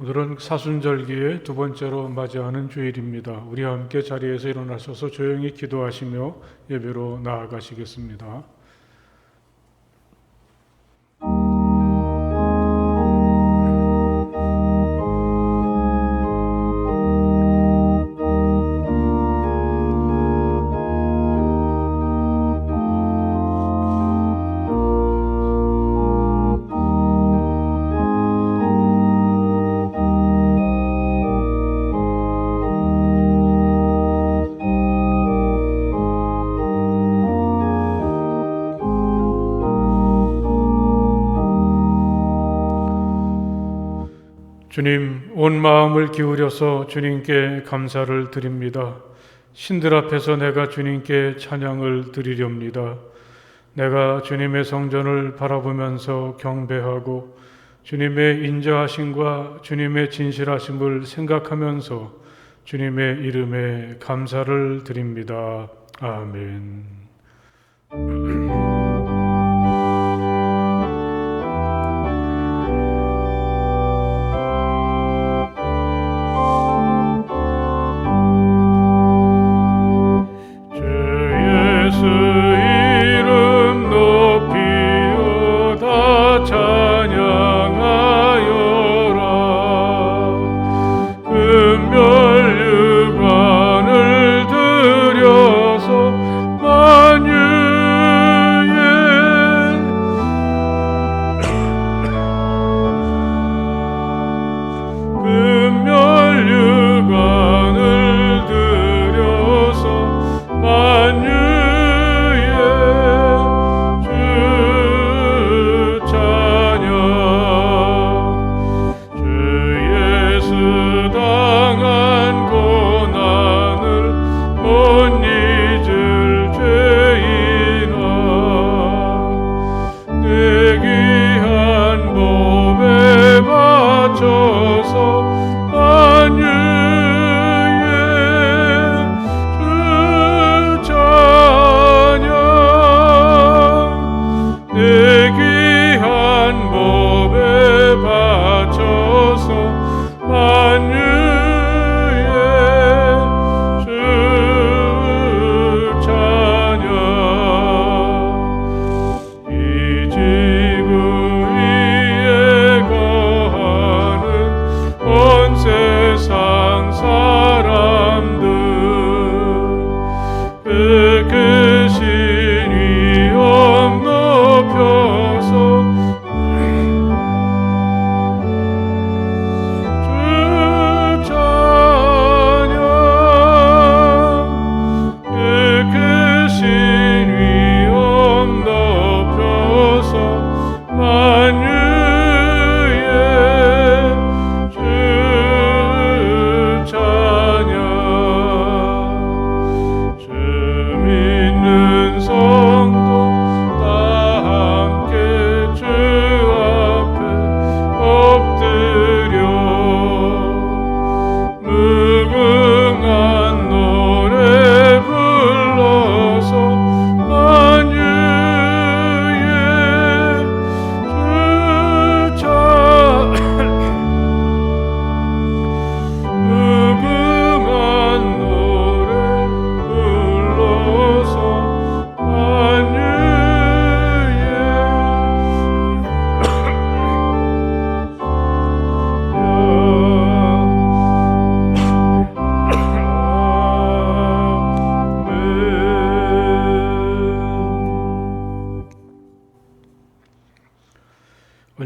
오늘은 사순절기의 두 번째로 맞이하는 주일입니다. 우리 함께 자리에서 일어나셔서 조용히 기도하시며 예배로 나아가시겠습니다. 주님, 온 마음을 기울여서 주님께 감사를 드립니다. 신들 앞에서 내가 주님께 찬양을 드리렵니다. 내가 주님의 성전을 바라보면서 경배하고 주님의 인자하심과 주님의 진실하심을 생각하면서 주님의 이름에 감사를 드립니다. 아멘.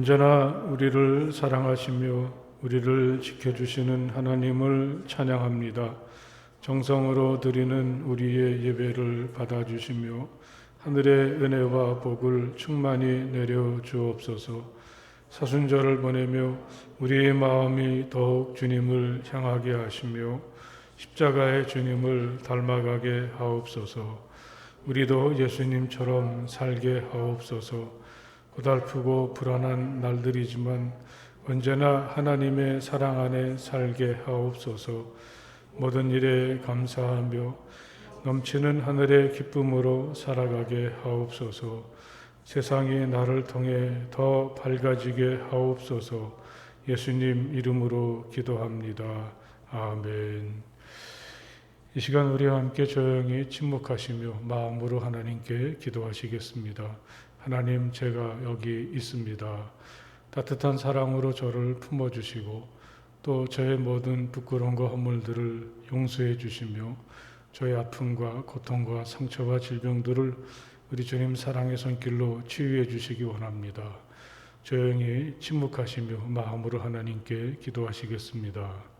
언제나 우리를 사랑하시며 우리를 지켜주시는 하나님을 찬양합니다. 정성으로 드리는 우리의 예배를 받아주시며 하늘의 은혜와 복을 충만히 내려 주옵소서. 사순절을 보내며 우리의 마음이 더욱 주님을 향하게 하시며 십자가의 주님을 닮아가게 하옵소서. 우리도 예수님처럼 살게 하옵소서. 고달프고 불안한 날들이지만 언제나 하나님의 사랑 안에 살게 하옵소서. 모든 일에 감사하며 넘치는 하늘의 기쁨으로 살아가게 하옵소서. 세상이 나를 통해 더 밝아지게 하옵소서. 예수님 이름으로 기도합니다. 아멘. 이 시간 우리와 함께 조용히 침묵하시며 마음으로 하나님께 기도하시겠습니다. 하나님, 제가 여기 있습니다. 따뜻한 사랑으로 저를 품어주시고 또 저의 모든 부끄러움과 허물들을 용서해 주시며 저의 아픔과 고통과 상처와 질병들을 우리 주님 사랑의 손길로 치유해 주시기 원합니다. 조용히 침묵하시며 마음으로 하나님께 기도하시겠습니다.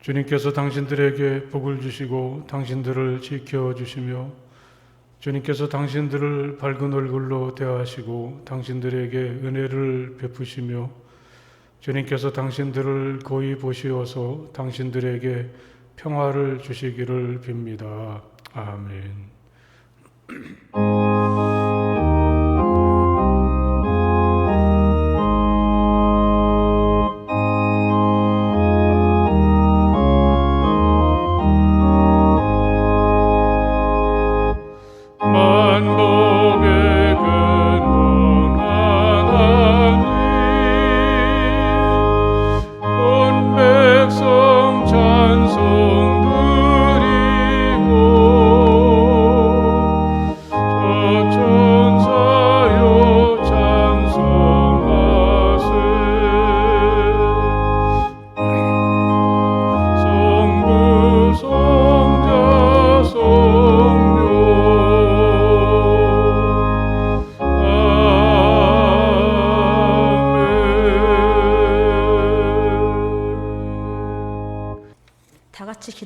주님께서 당신들에게 복을 주시고 당신들을 지켜주시며 주님께서 당신들을 밝은 얼굴로 대하시고 당신들에게 은혜를 베푸시며 주님께서 당신들을 고이 보시어서 당신들에게 평화를 주시기를 빕니다. 아멘.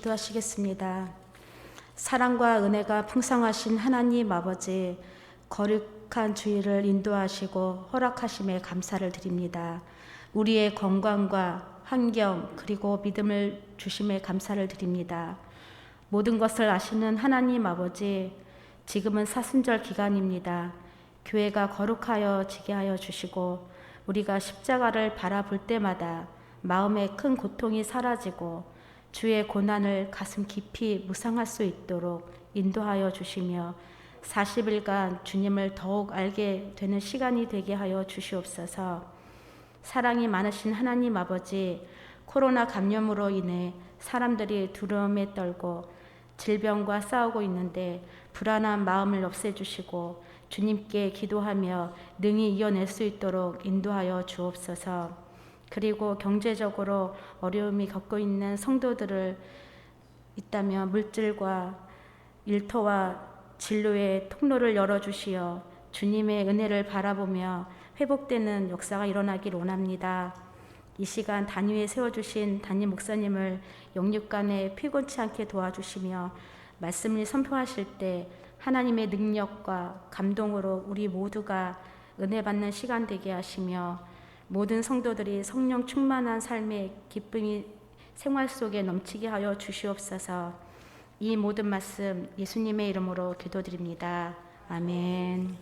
기도하시겠습니다. 사랑과 은혜가 풍성하신 하나님 아버지, 거룩한 주일을 인도하시고 허락하심에 감사를 드립니다. 우리의 건강과 환경 그리고 믿음을 주심에 감사를 드립니다. 모든 것을 아시는 하나님 아버지, 지금은 사순절 기간입니다. 교회가 거룩하여 지게 하여 주시고 우리가 십자가를 바라볼 때마다 마음의 큰 고통이 사라지고 주의 고난을 가슴 깊이 묵상할 수 있도록 인도하여 주시며 40일간 주님을 더욱 알게 되는 시간이 되게 하여 주시옵소서. 사랑이 많으신 하나님 아버지, 코로나 감염으로 인해 사람들이 두려움에 떨고 질병과 싸우고 있는데 불안한 마음을 없애주시고 주님께 기도하며 능히 이겨낼 수 있도록 인도하여 주옵소서. 그리고 경제적으로 어려움이 겪고 있는 성도들을 있다면 물질과 일터와 진로의 통로를 열어주시어 주님의 은혜를 바라보며 회복되는 역사가 일어나길 원합니다. 이 시간 단위에 세워주신 담임 목사님을 영육간에 피곤치 않게 도와주시며 말씀을 선포하실 때 하나님의 능력과 감동으로 우리 모두가 은혜 받는 시간 되게 하시며 모든 성도들이 성령 충만한 삶의 기쁨이 생활 속에 넘치게 하여 주시옵소서. 이 모든 말씀 예수님의 이름으로 기도드립니다. 아멘.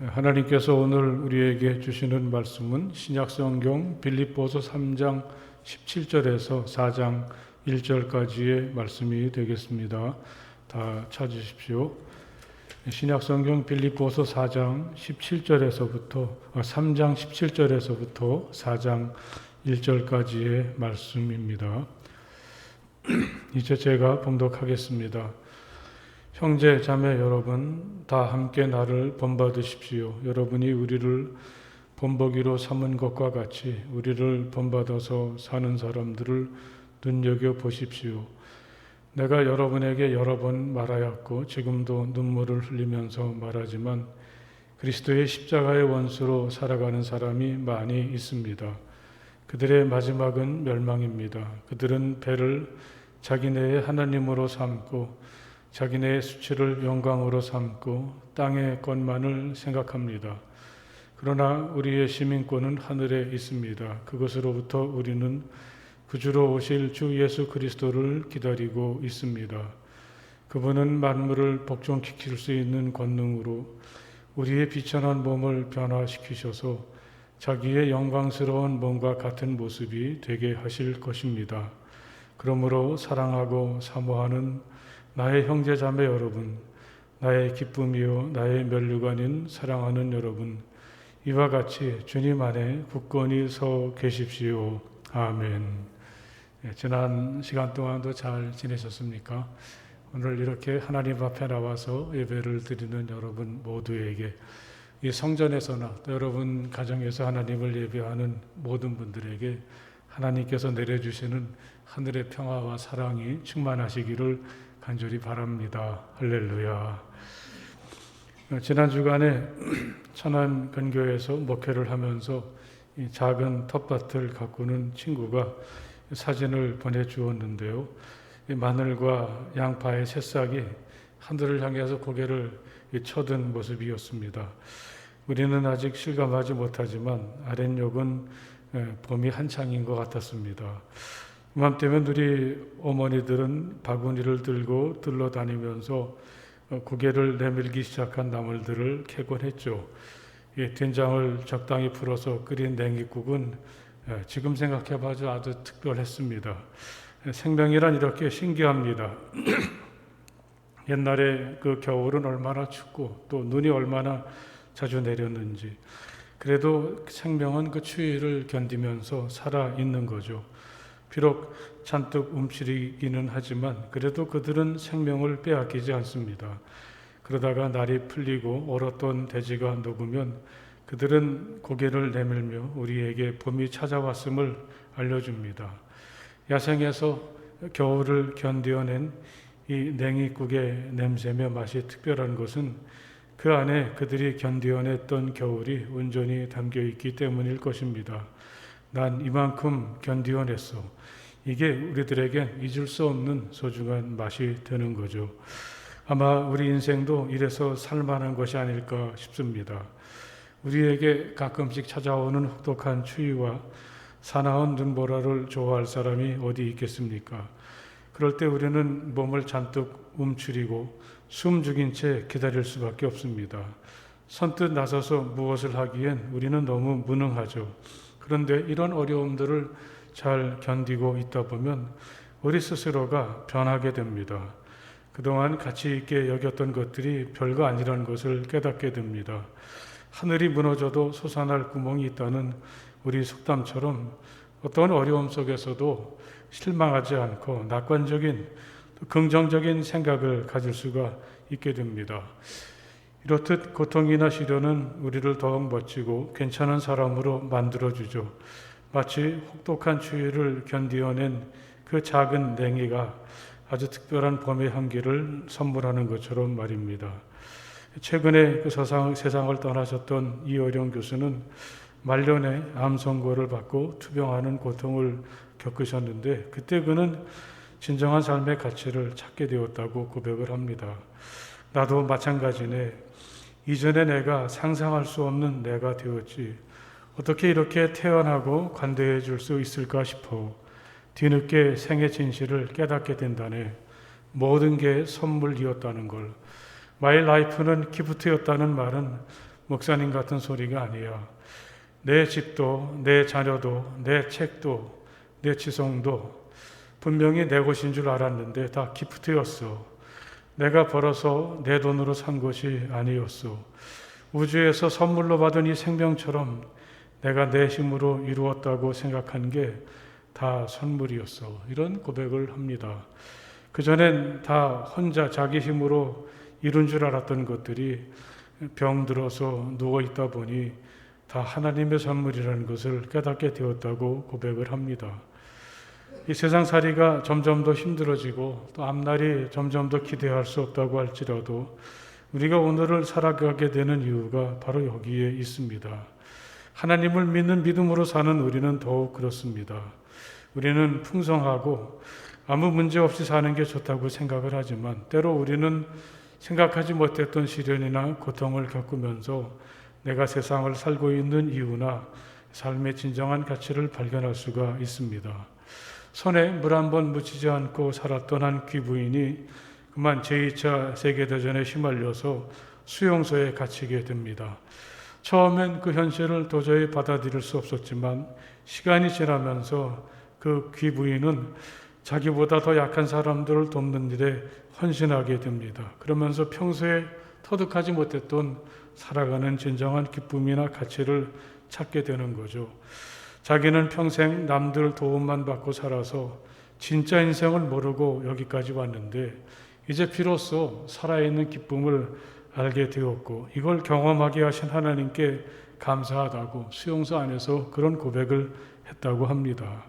하나님께서 오늘 우리에게 주시는 말씀은 신약성경 빌립보서 3장 17절에서 4장 1절까지의 말씀이 되겠습니다. 다 찾으십시오. 신약성경 빌립보서 4장 17절에서부터 3장 17절에서부터 4장 1절까지의 말씀입니다. 이제 제가 봉독하겠습니다. 형제 자매 여러분 다 함께 나를 본받으십시오. 여러분이 우리를 본보기로 삼은 것과 같이 우리를 본받아서 사는 사람들을 눈여겨보십시오. 내가 여러분에게 여러 번 말하였고 지금도 눈물을 흘리면서 말하지만 그리스도의 십자가의 원수로 살아가는 사람이 많이 있습니다. 그들의 마지막은 멸망입니다. 그들은 배를 자기네의 하나님으로 삼고 자기네의 수치를 영광으로 삼고 땅의 것만을 생각합니다. 그러나 우리의 시민권은 하늘에 있습니다. 그것으로부터 우리는 구주로 오실 주 예수 그리스도를 기다리고 있습니다. 그분은 만물을 복종시킬 수 있는 권능으로 우리의 비천한 몸을 변화시키셔서 자기의 영광스러운 몸과 같은 모습이 되게 하실 것입니다. 그러므로 사랑하고 사모하는 나의 형제 자매 여러분, 나의 기쁨이요 나의 면류관인 사랑하는 여러분, 이와 같이 주님 안에 굳건히 서 계십시오. 아멘. 지난 시간 동안도 잘 지내셨습니까? 오늘 이렇게 하나님 앞에 나와서 예배를 드리는 여러분 모두에게 이 성전에서나 또 여러분 가정에서 하나님을 예배하는 모든 분들에게 하나님께서 내려주시는 하늘의 평화와 사랑이 충만하시기를 간절히 바랍니다. 할렐루야. 지난 주간에 천안 근교에서 목회를 하면서 이 작은 텃밭을 가꾸는 친구가 사진을 보내주었는데요. 이 마늘과 양파의 새싹이 하늘을 향해서 고개를 쳐든 모습이었습니다. 우리는 아직 실감하지 못하지만 아랫역은 봄이 한창인 것 같았습니다. 이맘때면 우리 어머니들은 바구니를 들고 들러다니면서 고개를 내밀기 시작한 나물들을 캐곤 했죠. 된장을 적당히 풀어서 끓인 냉이국은 지금 생각해봐도 아주 특별했습니다. 생명이란 이렇게 신기합니다. 옛날에 그 겨울은 얼마나 춥고 또 눈이 얼마나 자주 내렸는지 그래도 생명은 그 추위를 견디면서 살아있는 거죠. 비록 잔뜩 움츠리기는 하지만 그래도 그들은 생명을 빼앗기지 않습니다. 그러다가 날이 풀리고 얼었던 대지가 녹으면 그들은 고개를 내밀며 우리에게 봄이 찾아왔음을 알려줍니다. 야생에서 겨울을 견디어낸 이 냉이국의 냄새며 맛이 특별한 것은 그 안에 그들이 견디어냈던 겨울이 온전히 담겨 있기 때문일 것입니다. 난 이만큼 견디어냈어. 이게 우리들에겐 잊을 수 없는 소중한 맛이 되는 거죠. 아마 우리 인생도 이래서 살만한 것이 아닐까 싶습니다. 우리에게 가끔씩 찾아오는 혹독한 추위와 사나운 눈보라를 좋아할 사람이 어디 있겠습니까? 그럴 때 우리는 몸을 잔뜩 움츠리고 숨 죽인 채 기다릴 수밖에 없습니다. 선뜻 나서서 무엇을 하기엔 우리는 너무 무능하죠. 그런데 이런 어려움들을 잘 견디고 있다 보면 우리 스스로가 변하게 됩니다. 그동안 가치 있게 여겼던 것들이 별거 아니라는 것을 깨닫게 됩니다. 하늘이 무너져도 솟아날 구멍이 있다는 우리 속담처럼 어떤 어려움 속에서도 실망하지 않고 낙관적인 긍정적인 생각을 가질 수가 있게 됩니다. 이렇듯 고통이나 시련은 우리를 더욱 멋지고 괜찮은 사람으로 만들어주죠. 마치 혹독한 추위를 견디어낸 그 작은 냉이가 아주 특별한 봄의 향기를 선물하는 것처럼 말입니다. 최근에 그 세상을 떠나셨던 이어령 교수는 말년에 암 선고를 받고 투병하는 고통을 겪으셨는데 그때 그는 진정한 삶의 가치를 찾게 되었다고 고백을 합니다. 나도 마찬가지네. 이전에 내가 상상할 수 없는 내가 되었지. 어떻게 이렇게 태어나고 관대해 줄 수 있을까 싶어 뒤늦게 생의 진실을 깨닫게 된다네. 모든 게 선물이었다는 걸. My life는 기프트였다는 말은 목사님 같은 소리가 아니야. 내 집도, 내 자녀도, 내 책도, 내 지성도 분명히 내 것인 줄 알았는데 다 기프트였어. 내가 벌어서 내 돈으로 산 것이 아니었소. 우주에서 선물로 받은 이 생명처럼 내가 내 힘으로 이루었다고 생각한 게 다 선물이었어. 이런 고백을 합니다. 그전엔 다 혼자 자기 힘으로 이룬 줄 알았던 것들이 병들어서 누워있다 보니 다 하나님의 선물이라는 것을 깨닫게 되었다고 고백을 합니다. 이 세상살이가 점점 더 힘들어지고 또 앞날이 점점 더 기대할 수 없다고 할지라도 우리가 오늘을 살아가게 되는 이유가 바로 여기에 있습니다. 하나님을 믿는 믿음으로 사는 우리는 더욱 그렇습니다. 우리는 풍성하고 아무 문제 없이 사는 게 좋다고 생각을 하지만 때로 우리는 생각하지 못했던 시련이나 고통을 겪으면서 내가 세상을 살고 있는 이유나 삶의 진정한 가치를 발견할 수가 있습니다. 손에 물 한 번 묻히지 않고 살았던 한 귀부인이 그만 제2차 세계대전에 휘말려서 수용소에 갇히게 됩니다. 처음엔 그 현실을 도저히 받아들일 수 없었지만 시간이 지나면서 그 귀부인은 자기보다 더 약한 사람들을 돕는 일에 헌신하게 됩니다. 그러면서 평소에 터득하지 못했던 살아가는 진정한 기쁨이나 가치를 찾게 되는 거죠. 자기는 평생 남들 도움만 받고 살아서 진짜 인생을 모르고 여기까지 왔는데 이제 비로소 살아있는 기쁨을 알게 되었고 이걸 경험하게 하신 하나님께 감사하다고 수용소 안에서 그런 고백을 했다고 합니다.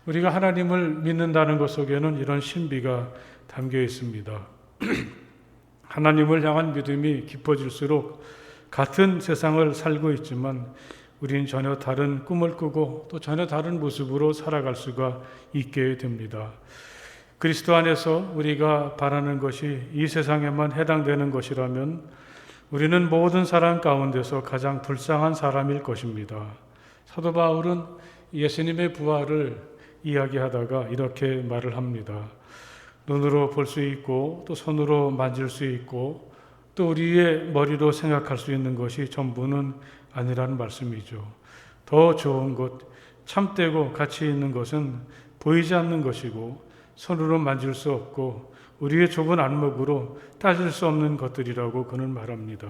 우리가 하나님을 믿는다는 것 속에는 이런 신비가 담겨 있습니다. 하나님을 향한 믿음이 깊어질수록 같은 세상을 살고 있지만 우린 전혀 다른 꿈을 꾸고 또 전혀 다른 모습으로 살아갈 수가 있게 됩니다. 그리스도 안에서 우리가 바라는 것이 이 세상에만 해당되는 것이라면 우리는 모든 사람 가운데서 가장 불쌍한 사람일 것입니다. 사도 바울은 예수님의 부활을 이야기하다가 이렇게 말을 합니다. 눈으로 볼 수 있고 또 손으로 만질 수 있고 또 우리의 머리로 생각할 수 있는 것이 전부는 아니라는 말씀이죠. 더 좋은 것, 참되고 가치 있는 것은 보이지 않는 것이고 손으로 만질 수 없고 우리의 좁은 안목으로 따질 수 없는 것들이라고 그는 말합니다.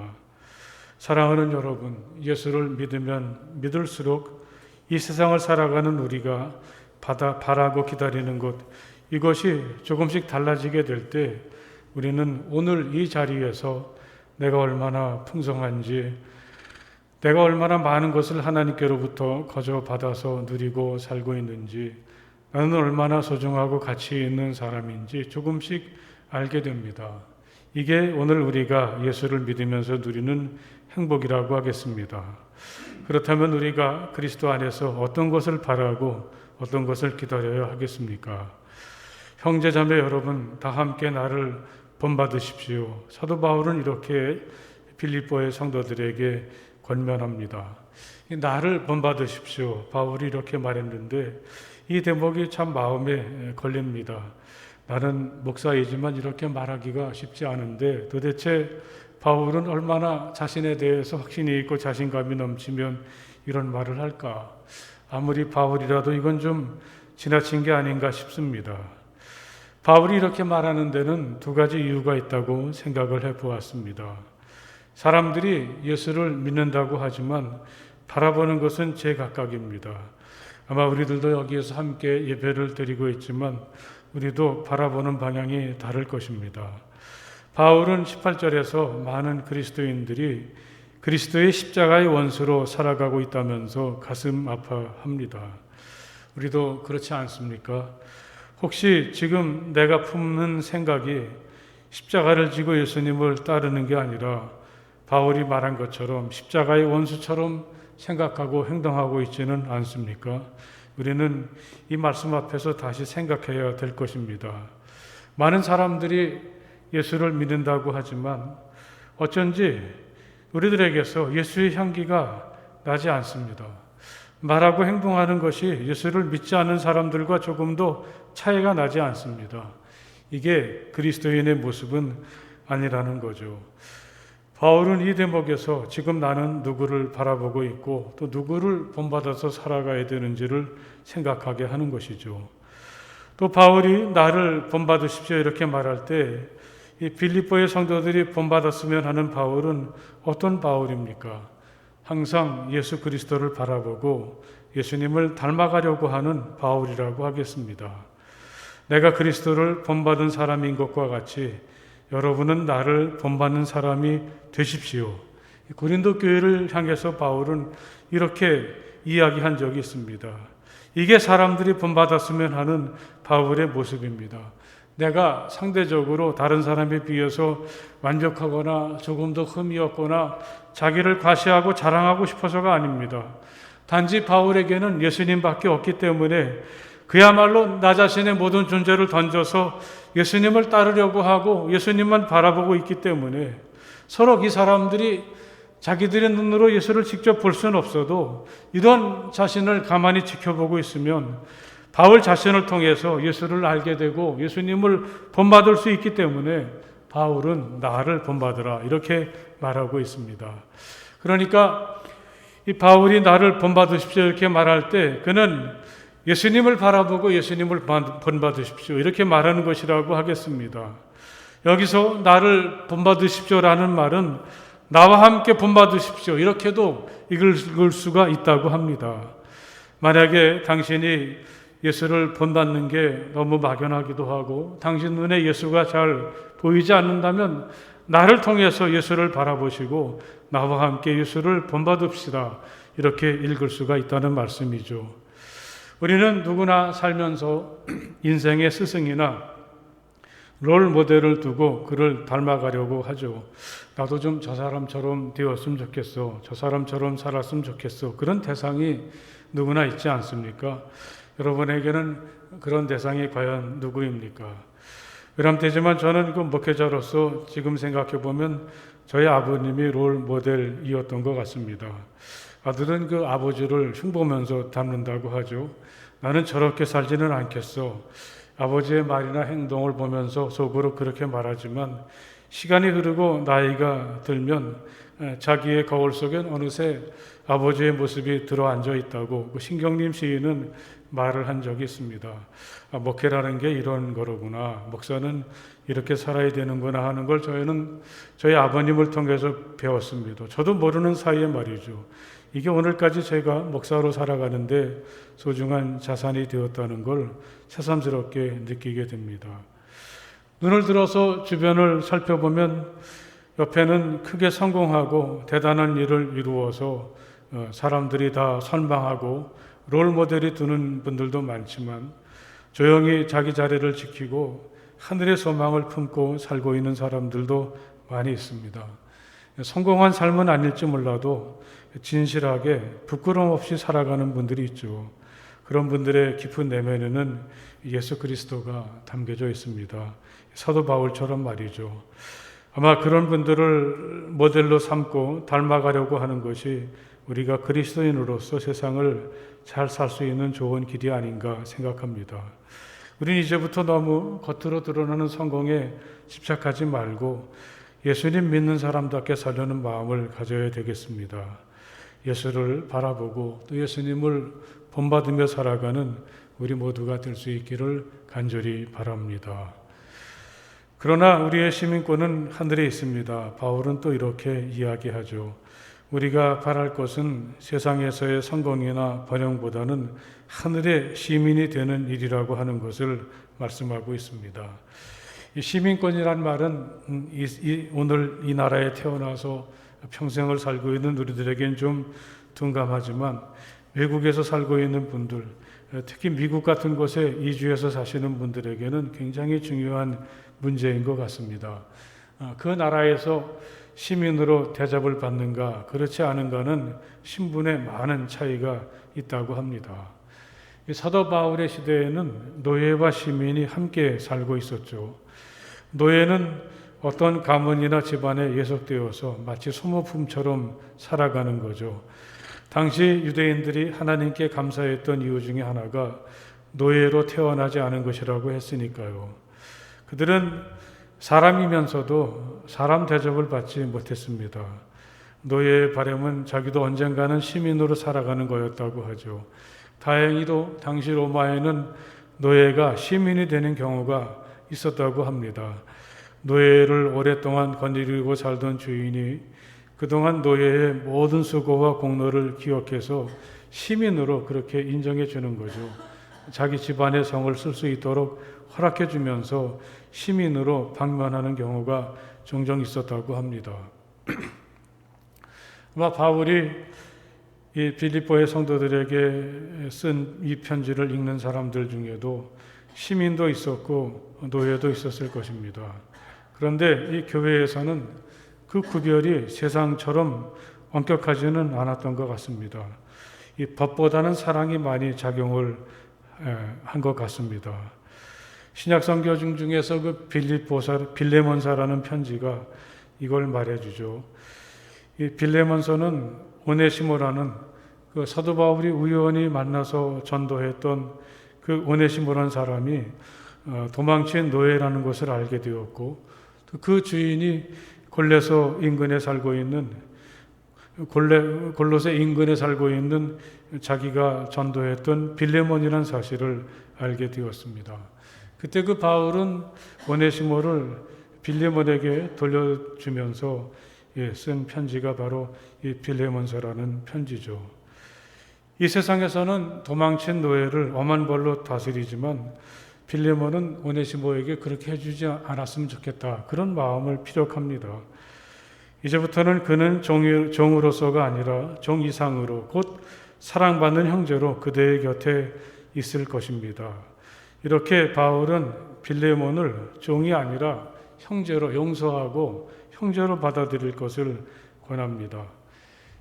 사랑하는 여러분, 예수를 믿으면 믿을수록 이 세상을 살아가는 우리가 바라고 기다리는 것, 이것이 조금씩 달라지게 될 때 우리는 오늘 이 자리에서 내가 얼마나 풍성한지, 내가 얼마나 많은 것을 하나님께로부터 거저 받아서 누리고 살고 있는지, 나는 얼마나 소중하고 가치 있는 사람인지 조금씩 알게 됩니다. 이게 오늘 우리가 예수를 믿으면서 누리는 행복이라고 하겠습니다. 그렇다면 우리가 그리스도 안에서 어떤 것을 바라고 어떤 것을 기다려야 하겠습니까? 형제 자매 여러분, 다 함께 나를 본받으십시오. 사도 바울은 이렇게 빌립보의 성도들에게 권면합니다. 나를 본받으십시오. 바울이 이렇게 말했는데 이 대목이 참 마음에 걸립니다. 나는 목사이지만 이렇게 말하기가 쉽지 않은데 도대체 바울은 얼마나 자신에 대해서 확신이 있고 자신감이 넘치면 이런 말을 할까? 아무리 바울이라도 이건 좀 지나친 게 아닌가 싶습니다. 바울이 이렇게 말하는 데는 두 가지 이유가 있다고 생각을 해보았습니다. 사람들이 예수를 믿는다고 하지만 바라보는 것은 제각각입니다. 아마 우리들도 여기에서 함께 예배를 드리고 있지만 우리도 바라보는 방향이 다를 것입니다. 바울은 18절에서 많은 그리스도인들이 그리스도의 십자가의 원수로 살아가고 있다면서 가슴 아파합니다. 우리도 그렇지 않습니까? 혹시 지금 내가 품는 생각이 십자가를 지고 예수님을 따르는 게 아니라 바울이 말한 것처럼 십자가의 원수처럼 생각하고 행동하고 있지는 않습니까? 우리는 이 말씀 앞에서 다시 생각해야 될 것입니다. 많은 사람들이 예수를 믿는다고 하지만 어쩐지 우리들에게서 예수의 향기가 나지 않습니다. 말하고 행동하는 것이 예수를 믿지 않는 사람들과 조금도 차이가 나지 않습니다. 이게 그리스도인의 모습은 아니라는 거죠. 바울은 이 대목에서 지금 나는 누구를 바라보고 있고 또 누구를 본받아서 살아가야 되는지를 생각하게 하는 것이죠. 또 바울이 나를 본받으십시오 이렇게 말할 때 이 빌립보의 성도들이 본받았으면 하는 바울은 어떤 바울입니까? 항상 예수 그리스도를 바라보고 예수님을 닮아가려고 하는 바울이라고 하겠습니다. 내가 그리스도를 본받은 사람인 것과 같이 여러분은 나를 본받는 사람이 되십시오. 고린도 교회를 향해서 바울은 이렇게 이야기한 적이 있습니다. 이게 사람들이 본받았으면 하는 바울의 모습입니다. 내가 상대적으로 다른 사람에 비해서 완벽하거나 조금 더 흠이 없거나 자기를 과시하고 자랑하고 싶어서가 아닙니다. 단지 바울에게는 예수님밖에 없기 때문에 그야말로 나 자신의 모든 존재를 던져서 예수님을 따르려고 하고 예수님만 바라보고 있기 때문에 서로 이 사람들이 자기들의 눈으로 예수를 직접 볼 수는 없어도 이런 자신을 가만히 지켜보고 있으면 바울 자신을 통해서 예수를 알게 되고 예수님을 본받을 수 있기 때문에 바울은 나를 본받으라 이렇게 말하고 있습니다. 그러니까 이 바울이 나를 본받으십시오 이렇게 말할 때 그는 예수님을 바라보고 예수님을 본받으십시오 이렇게 말하는 것이라고 하겠습니다. 여기서 나를 본받으십시오라는 말은 나와 함께 본받으십시오 이렇게도 읽을 수가 있다고 합니다. 만약에 당신이 예수를 본받는 게 너무 막연하기도 하고 당신 눈에 예수가 잘 보이지 않는다면 나를 통해서 예수를 바라보시고 나와 함께 예수를 본받읍시다 이렇게 읽을 수가 있다는 말씀이죠. 우리는 누구나 살면서 인생의 스승이나 롤 모델을 두고 그를 닮아가려고 하죠. 나도 좀 저 사람처럼 되었으면 좋겠어. 저 사람처럼 살았으면 좋겠어. 그런 대상이 누구나 있지 않습니까? 여러분에게는 그런 대상이 과연 누구입니까? 외람되지만 저는 그 목회자로서 지금 생각해 보면 저희 아버님이 롤 모델이었던 것 같습니다. 아들은 그 아버지를 흉보면서 닮는다고 하죠. 나는 저렇게 살지는 않겠어. 아버지의 말이나 행동을 보면서 속으로 그렇게 말하지만 시간이 흐르고 나이가 들면 자기의 거울 속엔 어느새 아버지의 모습이 들어앉아 있다고 그 신경림 시인은 말을 한 적이 있습니다. 목회라는 게 이런 거로구나. 목사는 이렇게 살아야 되는구나 하는 걸 저희는 저희 아버님을 통해서 배웠습니다. 저도 모르는 사이에 말이죠. 이게 오늘까지 제가 목사로 살아가는데 소중한 자산이 되었다는 걸 새삼스럽게 느끼게 됩니다. 눈을 들어서 주변을 살펴보면 옆에는 크게 성공하고 대단한 일을 이루어서 사람들이 다 선망하고 롤 모델이 두는 분들도 많지만 조용히 자기 자리를 지키고 하늘의 소망을 품고 살고 있는 사람들도 많이 있습니다. 성공한 삶은 아닐지 몰라도 진실하게 부끄러움 없이 살아가는 분들이 있죠. 그런 분들의 깊은 내면에는 예수 그리스도가 담겨져 있습니다. 사도 바울처럼 말이죠. 아마 그런 분들을 모델로 삼고 닮아가려고 하는 것이 우리가 그리스도인으로서 세상을 잘 살 수 있는 좋은 길이 아닌가 생각합니다. 우리는 이제부터 너무 겉으로 드러나는 성공에 집착하지 말고 예수님 믿는 사람답게 살려는 마음을 가져야 되겠습니다. 예수를 바라보고 또 예수님을 본받으며 살아가는 우리 모두가 될 수 있기를 간절히 바랍니다. 그러나 우리의 시민권은 하늘에 있습니다. 바울은 또 이렇게 이야기하죠. 우리가 바랄 것은 세상에서의 성공이나 번영보다는 하늘의 시민이 되는 일이라고 하는 것을 말씀하고 있습니다. 이 시민권이란 말은 오늘 이 나라에 태어나서 평생을 살고 있는 우리들에겐 좀 둔감하지만 외국에서 살고 있는 분들, 특히 미국 같은 곳에 이주해서 사시는 분들에게는 굉장히 중요한 문제인 것 같습니다. 그 나라에서 시민으로 대접을 받는가 그렇지 않은가는 신분에 많은 차이가 있다고 합니다. 사도 바울의 시대에는 노예와 시민이 함께 살고 있었죠. 노예는 어떤 가문이나 집안에 예속되어서 마치 소모품처럼 살아가는 거죠. 당시 유대인들이 하나님께 감사했던 이유 중에 하나가 노예로 태어나지 않은 것이라고 했으니까요. 그들은 사람이면서도 사람 대접을 받지 못했습니다. 노예의 바람은 자기도 언젠가는 시민으로 살아가는 거였다고 하죠. 다행히도 당시 로마에는 노예가 시민이 되는 경우가 있었다고 합니다. 노예를 오랫동안 거느리고 살던 주인이 그동안 노예의 모든 수고와 공로를 기억해서 시민으로 그렇게 인정해 주는 거죠. 자기 집안의 성을 쓸 수 있도록 허락해 주면서 시민으로 방문하는 경우가 종종 있었다고 합니다. 아마 바울이 이 빌립보의 성도들에게 쓴 이 편지를 읽는 사람들 중에도 시민도 있었고 노예도 있었을 것입니다. 그런데 이 교회에서는 그 구별이 세상처럼 엄격하지는 않았던 것 같습니다. 이 법보다는 사랑이 많이 작용을 한 것 같습니다. 신약 성경 중에서 그 빌레몬사라는 편지가 이걸 말해주죠. 이 빌레몬서는 오네시모라는 그 사도 바울이 우연히 만나서 전도했던 그 오네시모라는 사람이 도망친 노예라는 것을 알게 되었고, 그 주인이 골로새 인근에 살고 있는 자기가 전도했던 빌레몬이라는 사실을 알게 되었습니다. 그때 그 바울은 오네시모를 빌레몬에게 돌려주면서 쓴 편지가 바로 이 빌레몬서라는 편지죠. 이 세상에서는 도망친 노예를 엄한 벌로 다스리지만 빌레몬은 오네시모에게 그렇게 해주지 않았으면 좋겠다, 그런 마음을 피력합니다. 이제부터는 그는 종으로서가 아니라 종 이상으로 곧 사랑받는 형제로 그대의 곁에 있을 것입니다. 이렇게 바울은 빌레몬을 종이 아니라 형제로 용서하고 형제로 받아들일 것을 권합니다.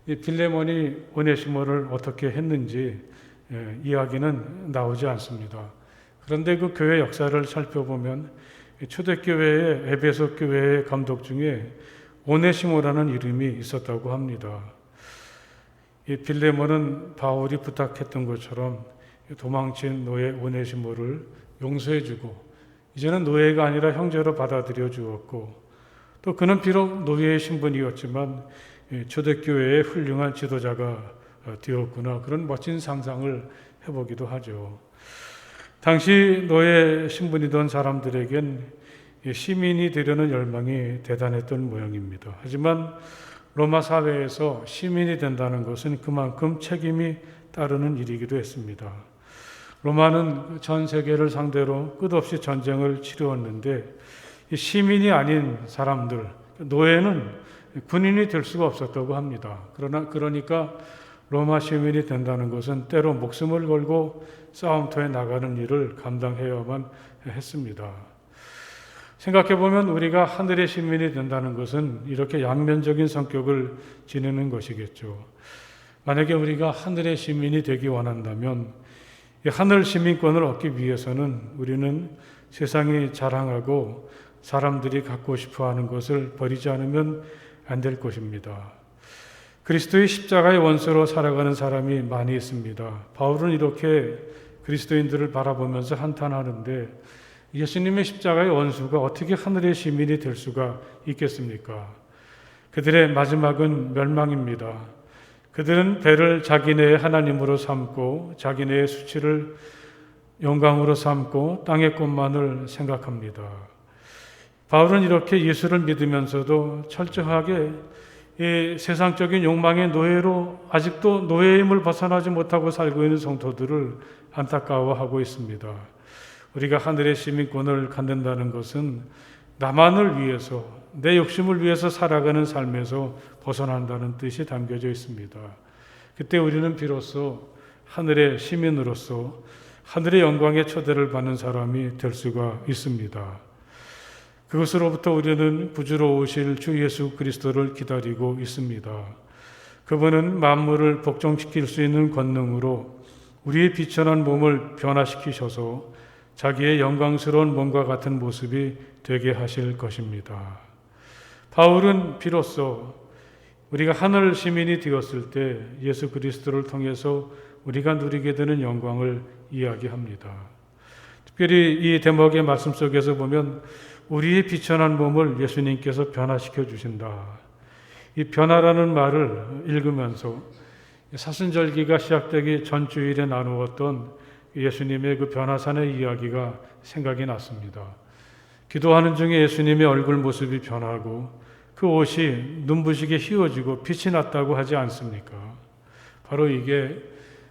이 빌레몬이 오네시모를 어떻게 했는지 이야기는 나오지 않습니다. 그런데 그 교회 역사를 살펴보면 초대교회의 에베소 교회의 감독 중에 오네시모라는 이름이 있었다고 합니다. 이 빌레몬은 바울이 부탁했던 것처럼 도망친 노예 오네시모를 용서해주고 이제는 노예가 아니라 형제로 받아들여 주었고, 또 그는 비록 노예의 신분이었지만 초대교회의 훌륭한 지도자가 되었구나, 그런 멋진 상상을 해보기도 하죠. 당시 노예 신분이던 사람들에겐 시민이 되려는 열망이 대단했던 모양입니다. 하지만 로마 사회에서 시민이 된다는 것은 그만큼 책임이 따르는 일이기도 했습니다. 로마는 전 세계를 상대로 끝없이 전쟁을 치루었는데 시민이 아닌 사람들, 노예는 군인이 될 수가 없었다고 합니다. 그러니까 로마 시민이 된다는 것은 때로 목숨을 걸고 싸움터에 나가는 일을 감당해야만 했습니다. 생각해보면 우리가 하늘의 시민이 된다는 것은 이렇게 양면적인 성격을 지니는 것이겠죠. 만약에 우리가 하늘의 시민이 되기 원한다면 이 하늘 시민권을 얻기 위해서는 우리는 세상이 자랑하고 사람들이 갖고 싶어하는 것을 버리지 않으면 안 될 것입니다. 그리스도의 십자가의 원수로 살아가는 사람이 많이 있습니다. 바울은 이렇게 그리스도인들을 바라보면서 한탄하는데, 예수님의 십자가의 원수가 어떻게 하늘의 시민이 될 수가 있겠습니까? 그들의 마지막은 멸망입니다. 그들은 배를 자기네의 하나님으로 삼고 자기네의 수치를 영광으로 삼고 땅의 것만을 생각합니다. 바울은 이렇게 예수를 믿으면서도 철저하게 이 세상적인 욕망의 노예로 아직도 노예임을 벗어나지 못하고 살고 있는 성도들을 안타까워하고 있습니다. 우리가 하늘의 시민권을 갖는다는 것은 나만을 위해서, 내 욕심을 위해서 살아가는 삶에서 벗어난다는 뜻이 담겨져 있습니다. 그때 우리는 비로소 하늘의 시민으로서 하늘의 영광의 초대를 받는 사람이 될 수가 있습니다. 그것으로부터 우리는 구주로 오실 주 예수 그리스도를 기다리고 있습니다. 그분은 만물을 복종시킬 수 있는 권능으로 우리의 비천한 몸을 변화시키셔서 자기의 영광스러운 몸과 같은 모습이 되게 하실 것입니다. 바울은 비로소 우리가 하늘 시민이 되었을 때 예수 그리스도를 통해서 우리가 누리게 되는 영광을 이야기합니다. 특별히 이 대목의 말씀 속에서 보면 우리의 비천한 몸을 예수님께서 변화시켜 주신다. 이 변화라는 말을 읽으면서 사순절기가 시작되기 전주일에 나누었던 예수님의 그 변화산의 이야기가 생각이 났습니다. 기도하는 중에 예수님의 얼굴 모습이 변하고 그 옷이 눈부시게 휘어지고 빛이 났다고 하지 않습니까? 바로 이게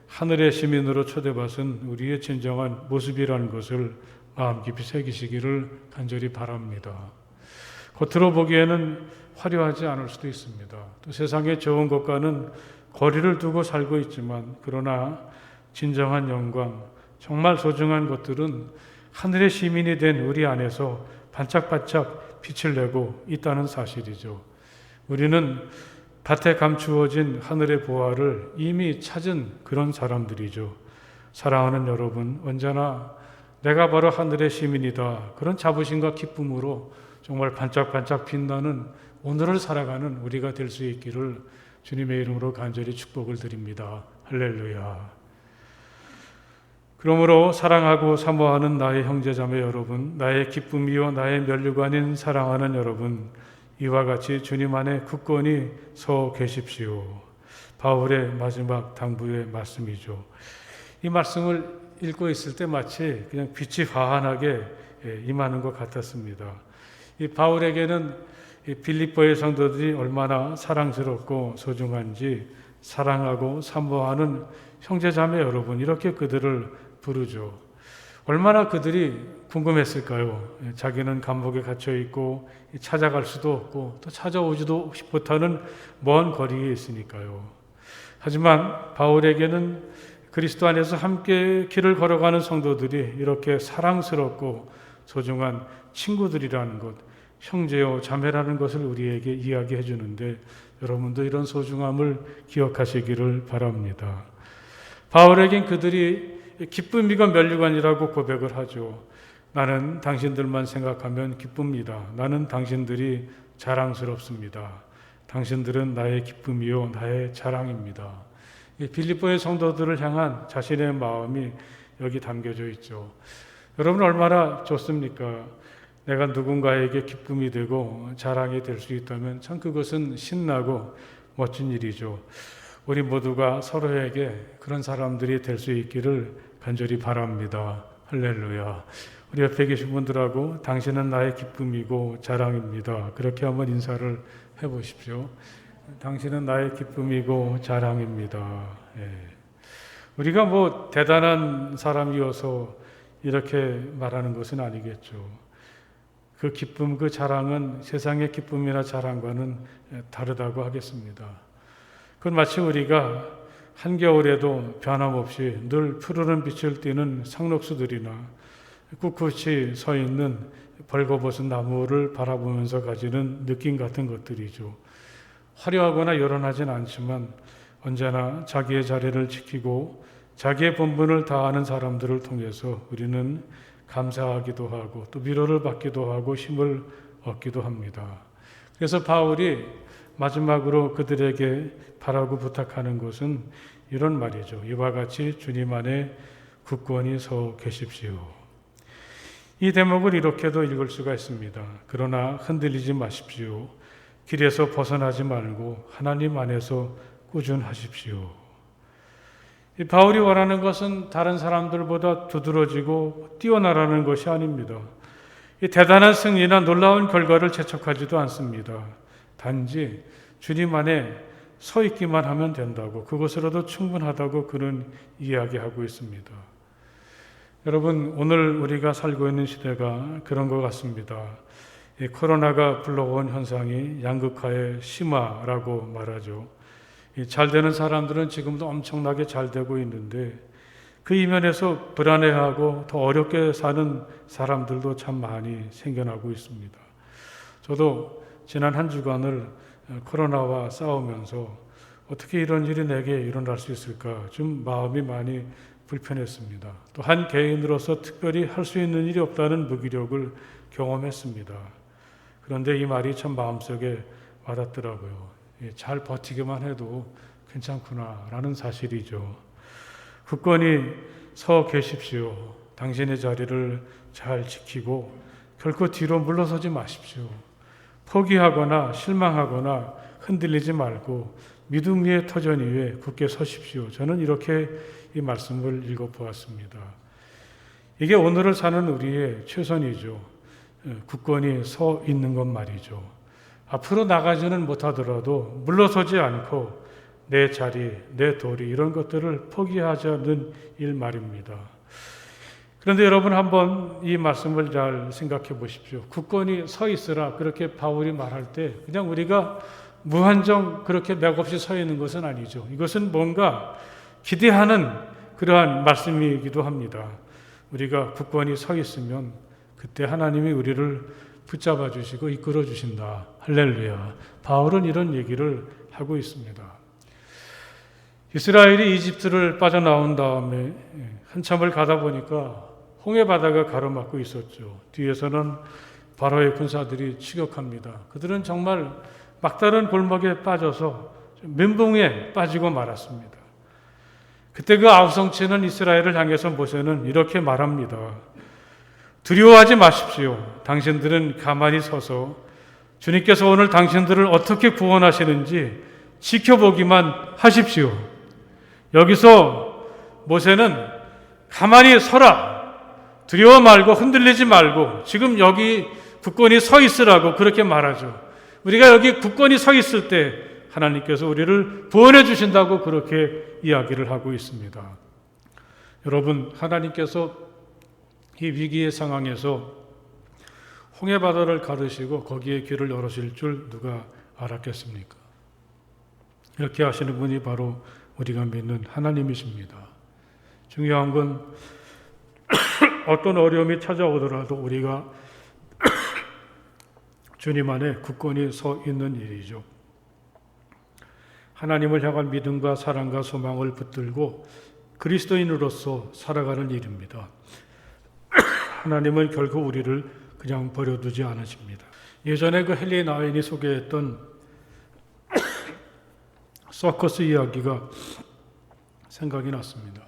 하늘의 시민으로 초대받은 우리의 진정한 모습이라는 것을 마음 깊이 새기시기를 간절히 바랍니다. 겉으로 보기에는 화려하지 않을 수도 있습니다. 또 세상의 좋은 것과는 거리를 두고 살고 있지만 그러나 진정한 영광, 정말 소중한 것들은 하늘의 시민이 된 우리 안에서 반짝반짝 빛을 내고 있다는 사실이죠. 우리는 밭에 감추어진 하늘의 보화를 이미 찾은 그런 사람들이죠. 사랑하는 여러분, 언제나 내가 바로 하늘의 시민이다. 그런 자부심과 기쁨으로 정말 반짝반짝 빛나는 오늘을 살아가는 우리가 될 수 있기를 주님의 이름으로 간절히 축복을 드립니다. 할렐루야. 그러므로 사랑하고 사모하는 나의 형제자매 여러분, 나의 기쁨이요 나의 면류관인 사랑하는 여러분, 이와 같이 주님 안에 굳건히 서 계십시오. 바울의 마지막 당부의 말씀이죠. 이 말씀을 읽고 있을 때 마치 그냥 빛이 환하게 임하는 것 같았습니다. 이 바울에게는 이 빌립보의 성도들이 얼마나 사랑스럽고 소중한지 사랑하고 사모하는 형제자매 여러분, 이렇게 그들을 부르죠. 얼마나 그들이 궁금했을까요? 자기는 감옥에 갇혀 있고 찾아갈 수도 없고 또 찾아오지도 못하는 먼 거리에 있으니까요. 하지만 바울에게는 그리스도 안에서 함께 길을 걸어가는 성도들이 이렇게 사랑스럽고 소중한 친구들이라는 것, 형제요 자매라는 것을 우리에게 이야기해 주는데 여러분도 이런 소중함을 기억하시기를 바랍니다. 바울에겐 그들이 기쁨이가 면류관이라고 고백을 하죠. 나는 당신들만 생각하면 기쁩니다. 나는 당신들이 자랑스럽습니다. 당신들은 나의 기쁨이요 나의 자랑입니다. 빌립보의 성도들을 향한 자신의 마음이 여기 담겨져 있죠. 여러분 얼마나 좋습니까? 내가 누군가에게 기쁨이 되고 자랑이 될 수 있다면 참 그것은 신나고 멋진 일이죠. 우리 모두가 서로에게 그런 사람들이 될 수 있기를 간절히 바랍니다. 할렐루야. 우리 옆에 계신 분들하고 당신은 나의 기쁨이고 자랑입니다. 그렇게 한번 인사를 해보십시오. 당신은 나의 기쁨이고 자랑입니다. 예. 우리가 뭐 대단한 사람이어서 이렇게 말하는 것은 아니겠죠. 그 기쁨, 그 자랑은 세상의 기쁨이나 자랑과는 다르다고 하겠습니다. 그건 마치 우리가 한겨울에도 변함없이 늘 푸르른 빛을 띠는 상록수들이나 꿋꿋이 서 있는 벌거벗은 나무를 바라보면서 가지는 느낌 같은 것들이죠. 화려하거나 요란하진 않지만 언제나 자기의 자리를 지키고 자기의 본분을 다하는 사람들을 통해서 우리는 감사하기도 하고 또 위로를 받기도 하고 힘을 얻기도 합니다. 그래서 바울이 마지막으로 그들에게 바라고 부탁하는 것은 이런 말이죠. 이와 같이 주님 안에 굳건히 서 계십시오. 이 대목을 이렇게도 읽을 수가 있습니다. 그러나 흔들리지 마십시오. 길에서 벗어나지 말고 하나님 안에서 꾸준하십시오. 이 바울이 원하는 것은 다른 사람들보다 두드러지고 뛰어나라는 것이 아닙니다. 이 대단한 승리나 놀라운 결과를 재촉하지도 않습니다. 단지 주님 안에 서 있기만 하면 된다고, 그것으로도 충분하다고 그는 이야기하고 있습니다. 여러분, 오늘 우리가 살고 있는 시대가 그런 것 같습니다. 이 코로나가 불러온 현상이 양극화의 심화라고 말하죠. 잘 되는 사람들은 지금도 엄청나게 잘 되고 있는데 그 이면에서 불안해하고 더 어렵게 사는 사람들도 참 많이 생겨나고 있습니다. 저도 지난 한 주간을 코로나와 싸우면서 어떻게 이런 일이 내게 일어날 수 있을까 좀 마음이 많이 불편했습니다. 또 한 개인으로서 특별히 할 수 있는 일이 없다는 무기력을 경험했습니다. 그런데 이 말이 참 마음속에 와닿더라고요. 잘 버티기만 해도 괜찮구나라는 사실이죠. 굳건히 서 계십시오. 당신의 자리를 잘 지키고 결코 뒤로 물러서지 마십시오. 포기하거나 실망하거나 흔들리지 말고 믿음 위의 터전 위에 굳게 서십시오. 저는 이렇게 이 말씀을 읽어보았습니다. 이게 오늘을 사는 우리의 최선이죠. 굳건히 서 있는 것 말이죠. 앞으로 나가지는 못하더라도 물러서지 않고 내 자리, 내 도리 이런 것들을 포기하지 않는 일 말입니다. 그런데 여러분 한번 이 말씀을 잘 생각해 보십시오. 굳건히 서 있으라 그렇게 바울이 말할 때 그냥 우리가 무한정 그렇게 맥없이 서 있는 것은 아니죠. 이것은 뭔가 기대하는 그러한 말씀이기도 합니다. 우리가 굳건히 서 있으면 그때 하나님이 우리를 붙잡아 주시고 이끌어 주신다. 할렐루야. 바울은 이런 얘기를 하고 있습니다. 이스라엘이 이집트를 빠져나온 다음에 한참을 가다 보니까 홍해 바다가 가로막고 있었죠. 뒤에서는 바로의 군사들이 추격합니다. 그들은 정말 막다른 골목에 빠져서 멘붕에 빠지고 말았습니다. 그때 그 아우성치는 이스라엘을 향해서 모세는 이렇게 말합니다. 두려워하지 마십시오. 당신들은 가만히 서서 주님께서 오늘 당신들을 어떻게 구원하시는지 지켜보기만 하십시오. 여기서 모세는 가만히 서라. 두려워 말고 흔들리지 말고 지금 여기 굳건히 서 있으라고 그렇게 말하죠. 우리가 여기 굳건히 서 있을 때 하나님께서 우리를 구원해 주신다고 그렇게 이야기를 하고 있습니다. 여러분, 하나님께서 이 위기의 상황에서 홍해 바다를 가르시고 거기에 길을 열으실 줄 누가 알았겠습니까? 이렇게 하시는 분이 바로 우리가 믿는 하나님이십니다. 중요한 건 어떤 어려움이 찾아오더라도 우리가 주님 안에 굳건히 서 있는 일이죠. 하나님을 향한 믿음과 사랑과 소망을 붙들고 그리스도인으로서 살아가는 일입니다. 하나님은 결코 우리를 그냥 버려두지 않으십니다. 예전에 그 헨리 나인이 소개했던 서커스 이야기가 생각이 났습니다.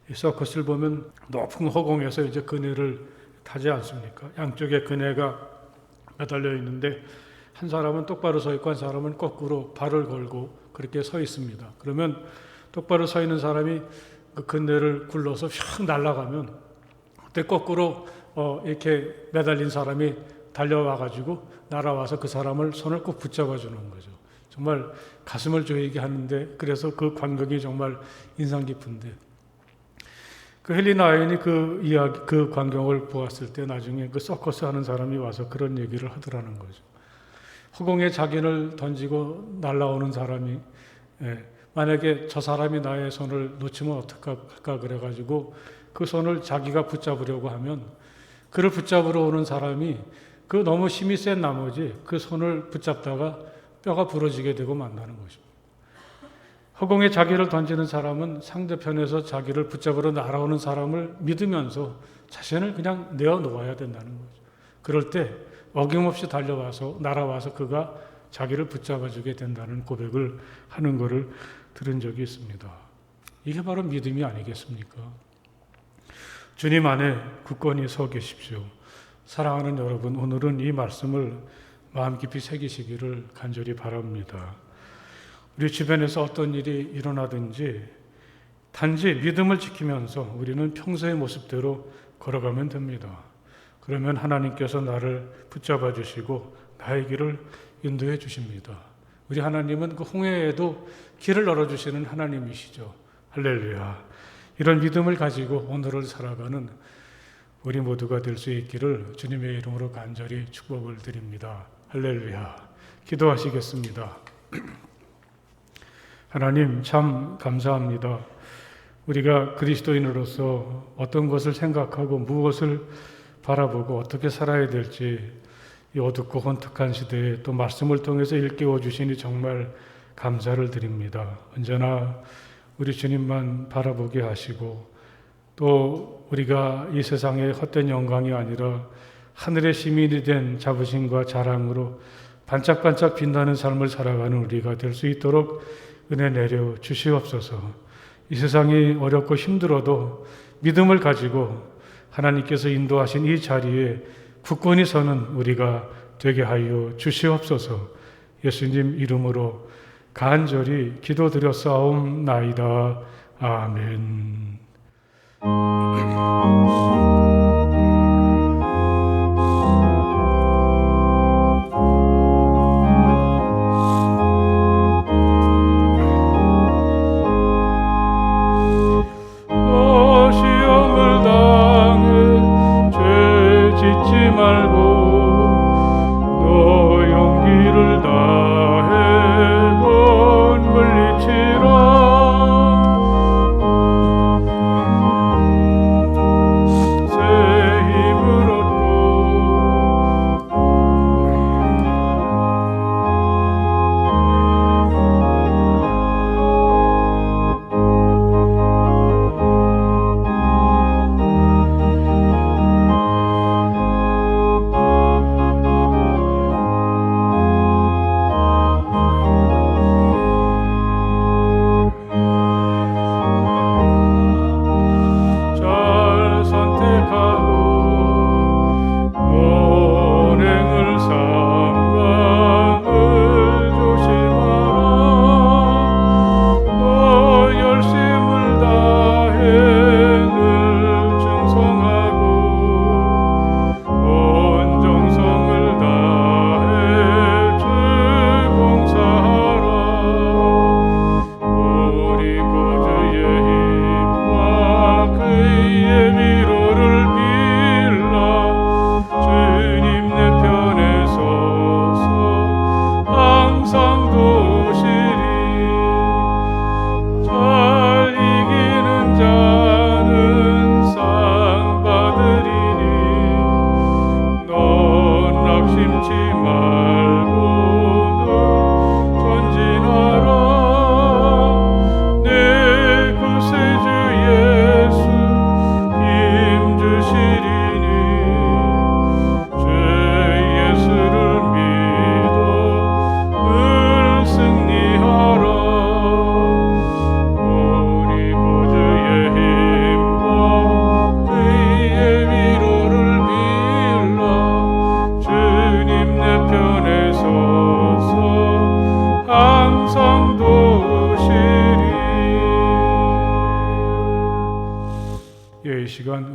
이 서커스를 보면 높은 허공에서 이제 그네를 타지 않습니까? 양쪽에 그네가 매달려 있는데 한 사람은 똑바로 서 있고 한 사람은 거꾸로 발을 걸고 그렇게 서 있습니다. 그러면 똑바로 서 있는 사람이 그 그네를 굴러서 휙 날아가면 그때 거꾸로 이렇게 매달린 사람이 달려와 가지고 날아와서 그 사람을 손을 꼭 붙잡아 주는 거죠. 정말 가슴을 조이게 하는데 그래서 그 광경이 정말 인상 깊은데 그 헨리 나인이 그 광경을 보았을 때 나중에 그 서커스 하는 사람이 와서 그런 얘기를 하더라는 거죠. 허공에 자기를 던지고 날아오는 사람이 만약에 저 사람이 나의 손을 놓치면 어떡할까 그래가지고 그 손을 자기가 붙잡으려고 하면 그를 붙잡으러 오는 사람이 그 너무 힘이 센 나머지 그 손을 붙잡다가 뼈가 부러지게 되고 만나는 것입니다. 허공에 자기를 던지는 사람은 상대편에서 자기를 붙잡으러 날아오는 사람을 믿으면서 자신을 그냥 내어놓아야 된다는 거죠. 그럴 때 어김없이 달려와서 날아와서 그가 자기를 붙잡아주게 된다는 고백을 하는 것을 들은 적이 있습니다. 이게 바로 믿음이 아니겠습니까? 주님 안에 굳건히 서 계십시오. 사랑하는 여러분, 오늘은 이 말씀을 마음 깊이 새기시기를 간절히 바랍니다. 우리 주변에서 어떤 일이 일어나든지 단지 믿음을 지키면서 우리는 평소의 모습대로 걸어가면 됩니다. 그러면 하나님께서 나를 붙잡아 주시고 나의 길을 인도해 주십니다. 우리 하나님은 그 홍해에도 길을 열어주시는 하나님이시죠. 할렐루야. 이런 믿음을 가지고 오늘을 살아가는 우리 모두가 될 수 있기를 주님의 이름으로 간절히 축복을 드립니다. 할렐루야. 기도하시겠습니다. 하나님 참 감사합니다. 우리가 그리스도인으로서 어떤 것을 생각하고 무엇을 바라보고 어떻게 살아야 될지 이 어둡고 혼탁한 시대에 또 말씀을 통해서 일깨워 주시니 정말 감사를 드립니다. 언제나 우리 주님만 바라보게 하시고 또 우리가 이 세상의 헛된 영광이 아니라 하늘의 시민이 된 자부심과 자랑으로 반짝반짝 빛나는 삶을 살아가는 우리가 될 수 있도록 은혜 내려 주시옵소서. 이 세상이 어렵고 힘들어도 믿음을 가지고 하나님께서 인도하신 이 자리에 굳건히 서는 우리가 되게 하여 주시옵소서. 예수님 이름으로 간절히 기도드렸사옵나이다. 아멘.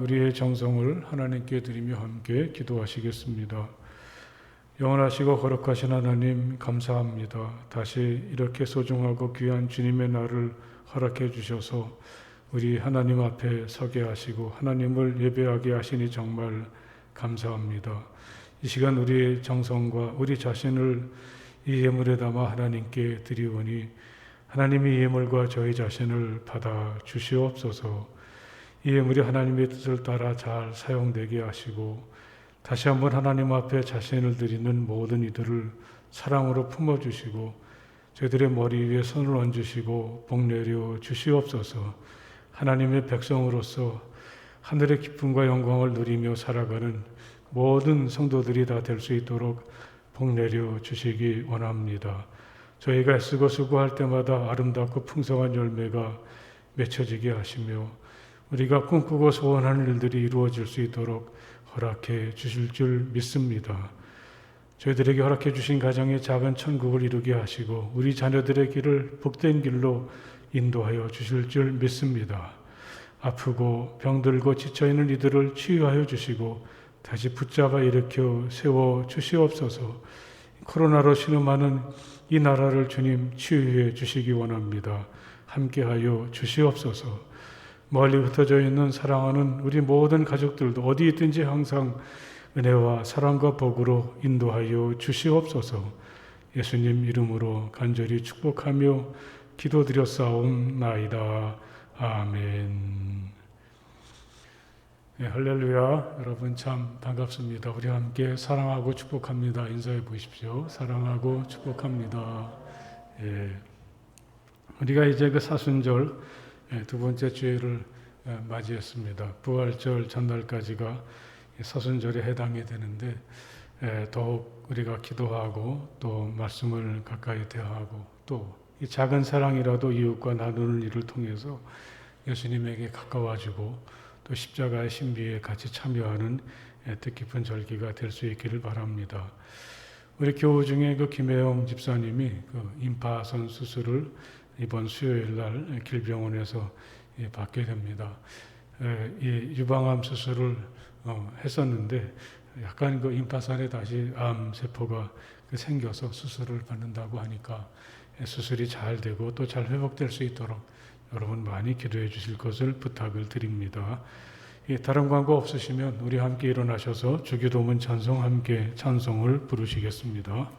우리의 정성을 하나님께 드리며 함께 기도하시겠습니다. 영원하시고 거룩하신 하나님 감사합니다. 다시 이렇게 소중하고 귀한 주님의 날을 허락해 주셔서 우리 하나님 앞에 서게 하시고 하나님을 예배하게 하시니 정말 감사합니다. 이 시간 우리의 정성과 우리 자신을 이 예물에 담아 하나님께 드리오니 하나님이 이 예물과 저희 자신을 받아 주시옵소서. 이 예물이 하나님의 뜻을 따라 잘 사용되게 하시고 다시 한번 하나님 앞에 자신을 드리는 모든 이들을 사랑으로 품어주시고 저희들의 머리 위에 손을 얹으시고 복내려 주시옵소서. 하나님의 백성으로서 하늘의 기쁨과 영광을 누리며 살아가는 모든 성도들이 다 될 수 있도록 복내려 주시기 원합니다. 저희가 애쓰고 수고할 때마다 아름답고 풍성한 열매가 맺혀지게 하시며 우리가 꿈꾸고 소원하는 일들이 이루어질 수 있도록 허락해 주실 줄 믿습니다. 저희들에게 허락해 주신 가정의 작은 천국을 이루게 하시고 우리 자녀들의 길을 복된 길로 인도하여 주실 줄 믿습니다. 아프고 병들고 지쳐있는 이들을 치유하여 주시고 다시 붙잡아 일으켜 세워 주시옵소서. 코로나로 신음하는 이 나라를 주님 치유해 주시기 원합니다. 함께하여 주시옵소서. 멀리 흩어져 있는 사랑하는 우리 모든 가족들도 어디 있든지 항상 은혜와 사랑과 복으로 인도하여 주시옵소서. 예수님 이름으로 간절히 축복하며 기도드렸사옵나이다. 아멘. 네, 할렐루야. 여러분 참 반갑습니다. 우리 함께 사랑하고 축복합니다. 인사해 보십시오. 사랑하고 축복합니다. 예. 우리가 이제 그 사순절 두 번째 주일을 맞이했습니다. 부활절 전날까지가 사순절에 해당이 되는데 더욱 우리가 기도하고 또 말씀을 가까이 대하고 또 이 작은 사랑이라도 이웃과 나누는 일을 통해서 예수님에게 가까워지고 또 십자가의 신비에 같이 참여하는 뜻깊은 절기가 될 수 있기를 바랍니다. 우리 교우 중에 그 김혜영 집사님이 그 임파선 수술을 이번 수요일 날 길병원에서 받게 됩니다. 이 유방암 수술을 했었는데 약간 그 임파선에 다시 암 세포가 생겨서 수술을 받는다고 하니까 수술이 잘 되고 또 잘 회복될 수 있도록 여러분 많이 기도해 주실 것을 부탁을 드립니다. 다른 광고 없으시면 우리 함께 일어나셔서 주기도문 찬송 함께 찬송을 부르시겠습니다.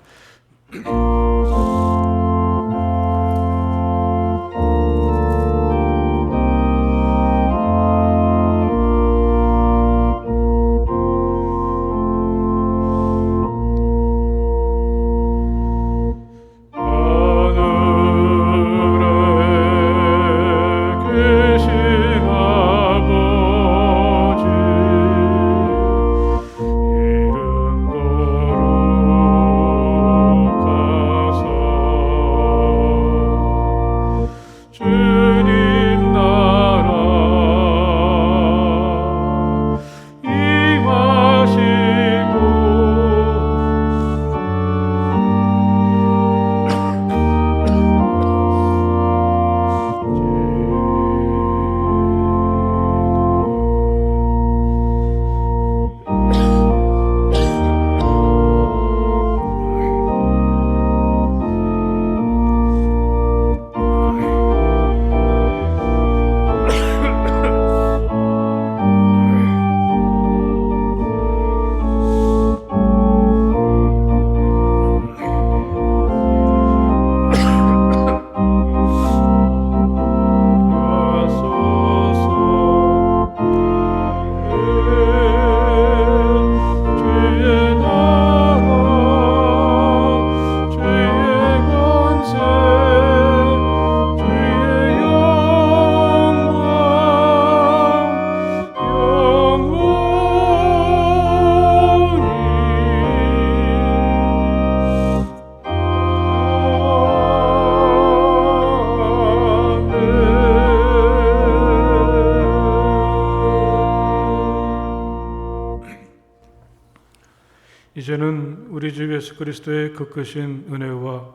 이제는 우리 주 예수 그리스도의 그 크신 은혜와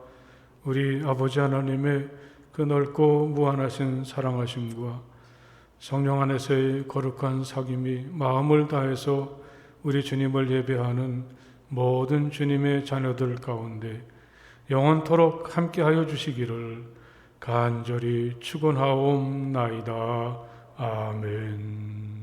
우리 아버지 하나님의 그 넓고 무한하신 사랑하심과 성령 안에서의 거룩한 사귐이 마음을 다해서 우리 주님을 예배하는 모든 주님의 자녀들 가운데 영원토록 함께하여 주시기를 간절히 축원하옵나이다. 아멘.